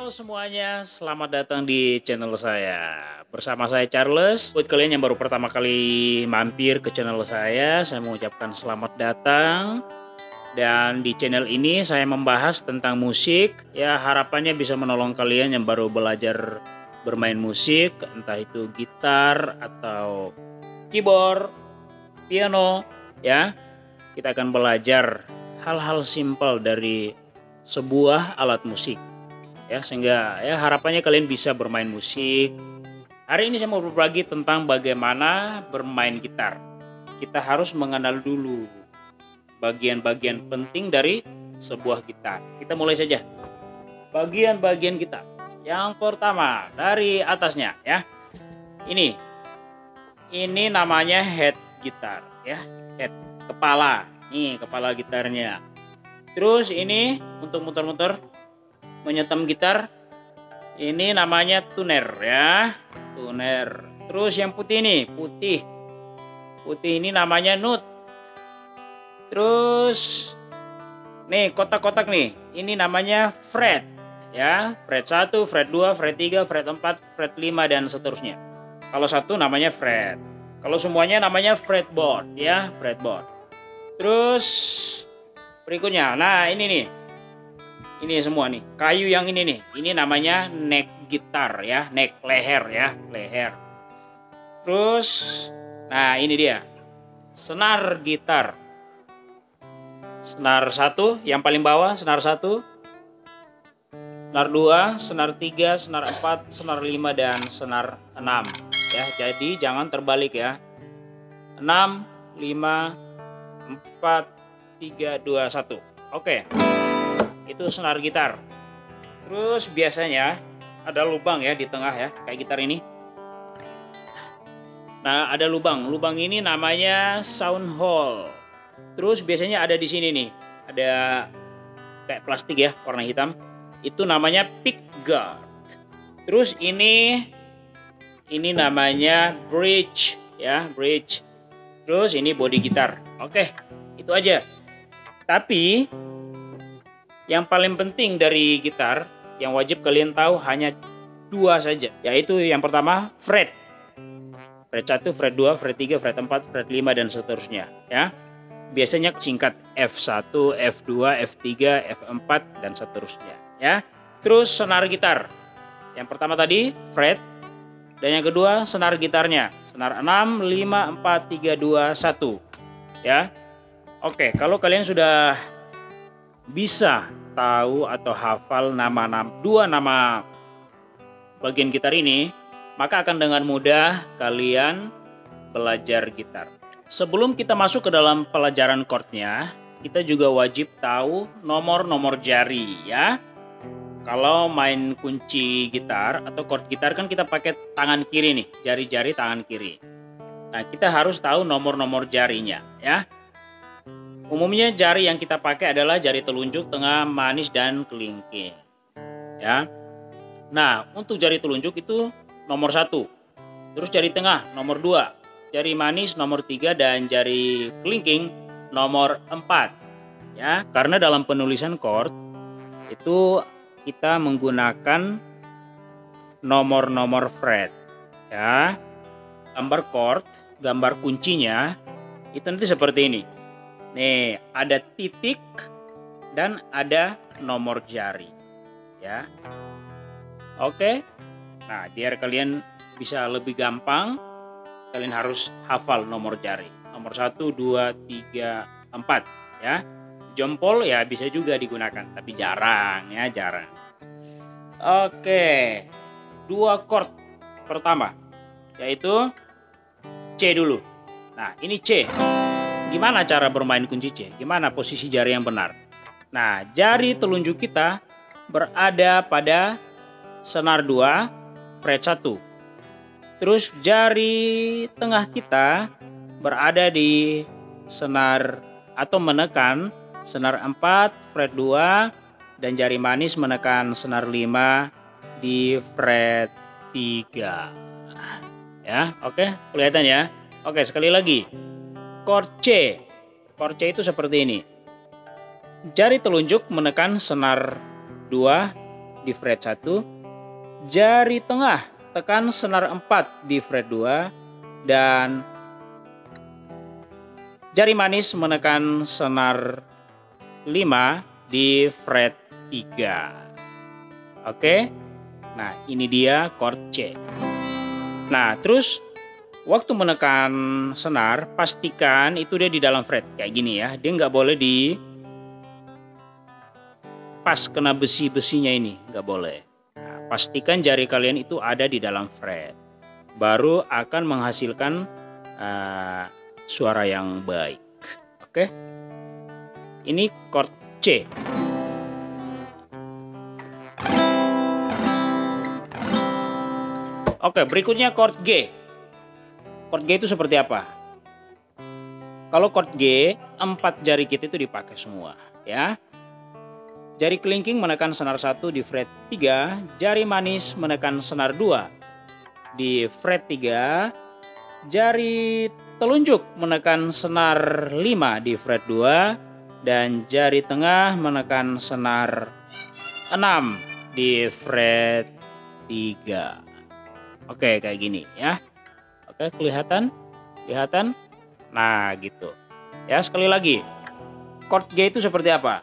Halo semuanya, selamat datang di channel saya. Bersama saya Charles. Buat kalian yang baru pertama kali mampir ke channel saya mengucapkan selamat datang. Dan di channel ini saya membahas tentang musik. Ya, harapannya bisa menolong kalian yang baru belajar bermain musik, entah itu gitar atau keyboard, piano, ya. Kita akan belajar hal-hal simpel dari sebuah alat musik. Ya, sehingga ya harapannya kalian bisa bermain musik. Hari ini saya mau berbagi tentang bagaimana bermain gitar. Kita harus mengenal dulu bagian-bagian penting dari sebuah gitar. Kita mulai saja. Bagian-bagian gitar. Yang pertama dari atasnya, ya. Ini namanya head gitar, ya. Head, kepala. Nih kepala gitarnya. Terus ini untuk muter-muter menyetem gitar, ini namanya tuner, ya, tuner. Terus yang putih nih, putih ini namanya nut. Terus nih kotak-kotak nih, ini namanya fret, ya, fret 1, fret 2, fret 3, fret 4, fret 5 dan seterusnya. Kalau satu namanya fret, kalau semuanya namanya fretboard, ya, fretboard. Terus berikutnya, nah ini nih. Ini semua nih, kayu yang ini nih, ini namanya neck gitar, ya, neck, leher, ya, leher. Terus, nah ini dia, senar gitar. Senar 1, yang paling bawah, senar 1, senar 2, senar 3, senar 4, senar 5, dan senar 6. Ya, jadi jangan terbalik ya. 6, 5, 4, 3, 2, 1. Oke. Itu senar gitar. Terus biasanya ada lubang ya di tengah, ya, kayak gitar ini. Nah, ada lubang. Lubang ini namanya sound hole. Terus biasanya ada di sini nih, ada kayak plastik ya, warna hitam. Itu namanya pick guard. Terus ini namanya bridge, ya, bridge. Terus ini body gitar. Oke, itu aja. Tapi yang paling penting dari gitar, yang wajib kalian tahu hanya 2 saja. Yaitu yang pertama, fret. Fret 1, fret 2, fret 3, fret 4, fret 5, dan seterusnya. Ya. Biasanya singkat F1, F2, F3, F4, dan seterusnya. Ya. Terus senar gitar. Yang pertama tadi, fret. Dan yang kedua, senar gitarnya. Senar 6, 5, 4, 3, 2, 1. Ya. Oke, kalau kalian sudah bisa tahu atau hafal dua nama bagian gitar ini, maka akan dengan mudah kalian belajar gitar. Sebelum kita masuk ke dalam pelajaran chordnya, kita juga wajib tahu nomor-nomor jari, ya. Kalau main kunci gitar atau chord gitar kan kita pakai tangan kiri nih, jari-jari tangan kiri. Nah, kita harus tahu nomor-nomor jarinya, ya. Umumnya jari yang kita pakai adalah jari telunjuk, tengah, manis, dan kelingking. Ya. Nah, untuk jari telunjuk itu nomor 1. Terus jari tengah nomor 2. Jari manis nomor 3 dan jari kelingking nomor 4. Ya, karena dalam penulisan chord itu kita menggunakan nomor-nomor fret. Ya. Gambar chord, gambar kuncinya itu nanti seperti ini. Nih, ada titik dan ada nomor jari, ya. Oke. Nah, biar kalian bisa lebih gampang, kalian harus hafal nomor jari. Nomor 1, 2, 3, 4, ya. Jempol ya bisa juga digunakan, tapi jarang, ya, jarang. Oke. 2 chord pertama, yaitu C dulu. Nah, ini C. Gimana cara bermain kunci C? Gimana posisi jari yang benar? Nah, jari telunjuk kita berada pada senar 2, fret 1. Terus jari tengah kita berada di senar atau menekan senar 4, fret 2, dan jari manis menekan senar 5 di fret 3. Ya, oke, kelihatan ya? Oke, sekali lagi. Chord C. Chord C itu seperti ini. Jari telunjuk menekan senar 2, di fret 1, jari tengah tekan senar 4 di fret 2, dan jari manis menekan senar 5 di fret 3. Oke. Nah, ini dia chord C. Nah, terus waktu menekan senar, pastikan itu dia di dalam fret kayak gini ya. Dia nggak boleh di pas kena besi-besinya ini, nggak boleh. Nah, pastikan jari kalian itu ada di dalam fret, baru akan menghasilkan suara yang baik. Oke, ini chord C. Oke, berikutnya chord G. Chord G itu seperti apa? Kalau chord G, 4 jari kita itu dipakai semua, ya. Jari kelingking menekan senar 1 di fret 3, jari manis menekan senar 2 di fret 3, jari telunjuk menekan senar 5 di fret 2, dan jari tengah menekan senar 6 di fret 3. Oke, kayak gini ya. Oke, kelihatan? Kelihatan? Nah, gitu. Ya, sekali lagi. Chord G itu seperti apa?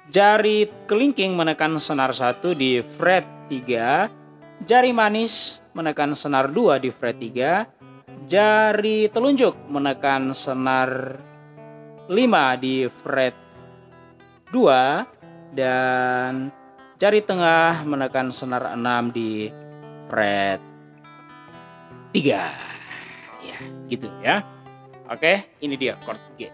Jari kelingking menekan senar 1 di fret 3, jari manis menekan senar 2 di fret 3, jari telunjuk menekan senar 5 di fret 2, dan jari tengah menekan senar 6 di fret 3. Ya, gitu ya. Oke, ini dia chord G.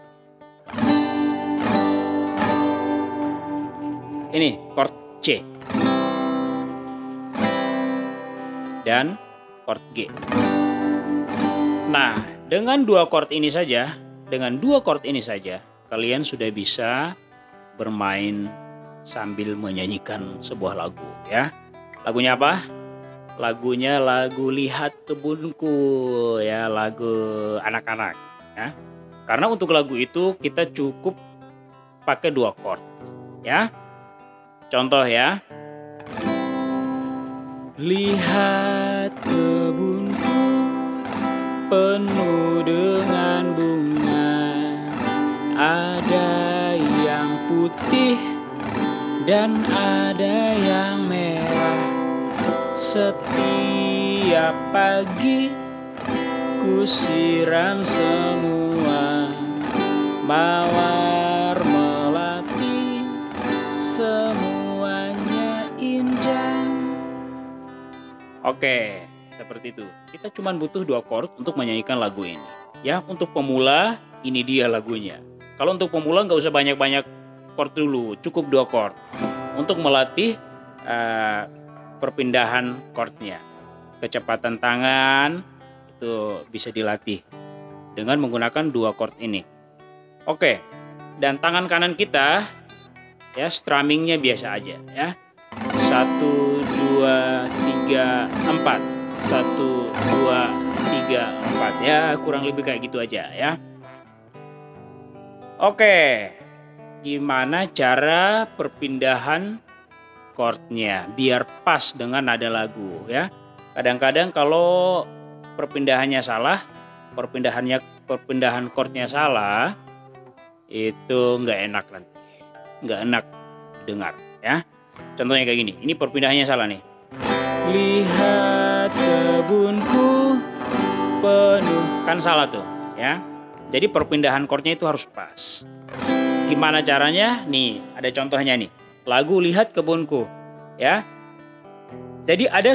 Ini chord C dan chord G. Nah, dengan dua chord ini saja, kalian sudah bisa bermain sambil menyanyikan sebuah lagu ya. Lagunya apa? Lagunya lagu Lihat Kebunku ya, lagu anak-anak ya. Karena untuk lagu itu kita cukup pakai 2 chord ya. Contoh ya. Lihat kebunku penuh dengan bunga, ada yang putih dan ada yang merah. Setiap pagi ku siram semua, mawar melati semuanya indah. Oke, seperti itu. Kita cuma butuh 2 chord untuk menyanyikan lagu ini. Ya, untuk pemula ini dia lagunya. Kalau untuk pemula nggak usah banyak-banyak chord dulu, cukup 2 chord. Untuk melatih perpindahan chordnya. Kecepatan tangan itu bisa dilatih dengan menggunakan 2 chord ini. Oke, dan tangan kanan kita ya strummingnya biasa aja ya. 1, 2, 3, 4. 1, 2, 3, 4 ya, kurang lebih kayak gitu aja ya. Oke, gimana cara perpindahan chordnya biar pas dengan nada lagu ya. Kadang-kadang kalau perpindahan chordnya salah, itu nggak enak nanti, nggak enak dengar ya. Contohnya kayak gini, ini perpindahannya salah nih. Lihat kebunku penuh, kan salah tuh ya. Jadi perpindahan chordnya itu harus pas. Gimana caranya? Nih, ada contohnya nih. Lagu Lihat Kebunku ya. Jadi ada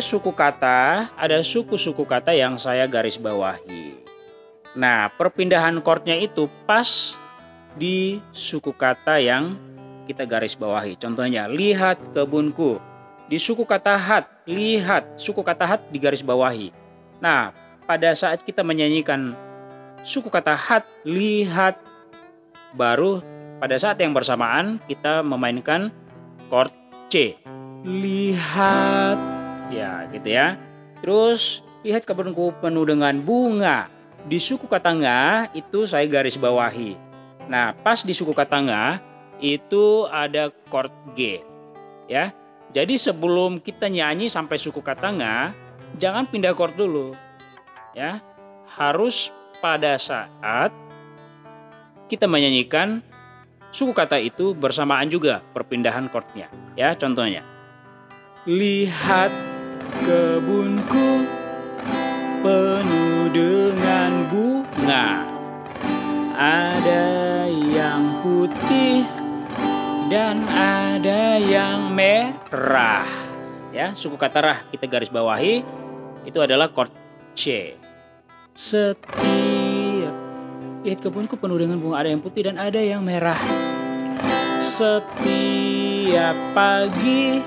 suku-suku kata yang saya garis bawahi. Nah, perpindahan chordnya itu pas di suku kata yang kita garis bawahi. Contohnya lihat kebunku. Di suku kata hat, lihat, suku kata hat digaris bawahi. Nah, pada saat kita menyanyikan suku kata hat, lihat, baru pada saat yang bersamaan kita memainkan chord C. Lihat. Ya, gitu ya. Terus lihat kebunku penuh dengan bunga. Di suku kata nga itu saya garis bawahi. Nah, pas di suku kata nga itu ada chord G. Ya. Jadi sebelum kita nyanyi sampai suku kata nga, jangan pindah chord dulu. Ya, harus pada saat kita menyanyikan suku kata itu bersamaan juga perpindahan chordnya. Ya, contohnya. Lihat kebunku penuh dengan bunga, ada yang putih dan ada yang merah. Ya, suku kata rah kita garis bawahi, itu adalah chord C. Setiap lihat kebunku penuh dengan bunga, ada yang putih dan ada yang merah. Setiap pagi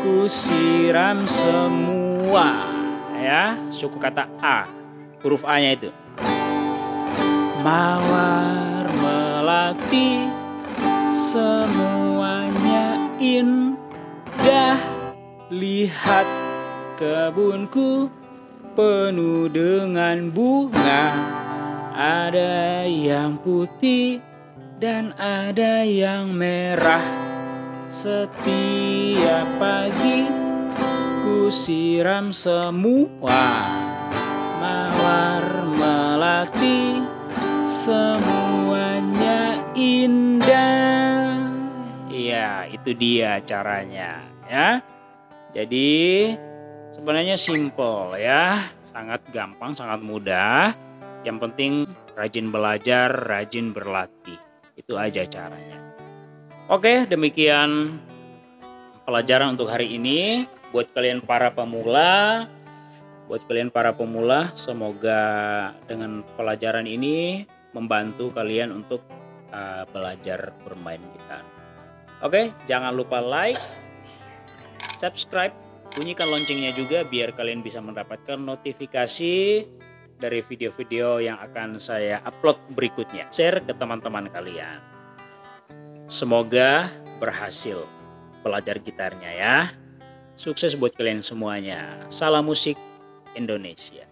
ku siram semua. Ya, suku kata A, huruf A-nya itu. Mawar melati semuanya indah, lihat kebunku penuh dengan bunga, ada yang putih dan ada yang merah. Setiap pagi ku siram semua, mawar melati semuanya indah. Iya, itu dia caranya ya. Jadi sebenarnya simple ya, sangat gampang, sangat mudah. Yang penting rajin belajar, rajin berlatih. Itu aja caranya. Oke, demikian pelajaran untuk hari ini. Buat kalian para pemula, semoga dengan pelajaran ini membantu kalian untuk belajar bermain gitar. Oke, jangan lupa like, subscribe, bunyikan loncengnya juga biar kalian bisa mendapatkan notifikasi dari video-video yang akan saya upload berikutnya. Share ke teman-teman kalian. Semoga berhasil belajar gitarnya ya. Sukses buat kalian semuanya. Salam musik Indonesia.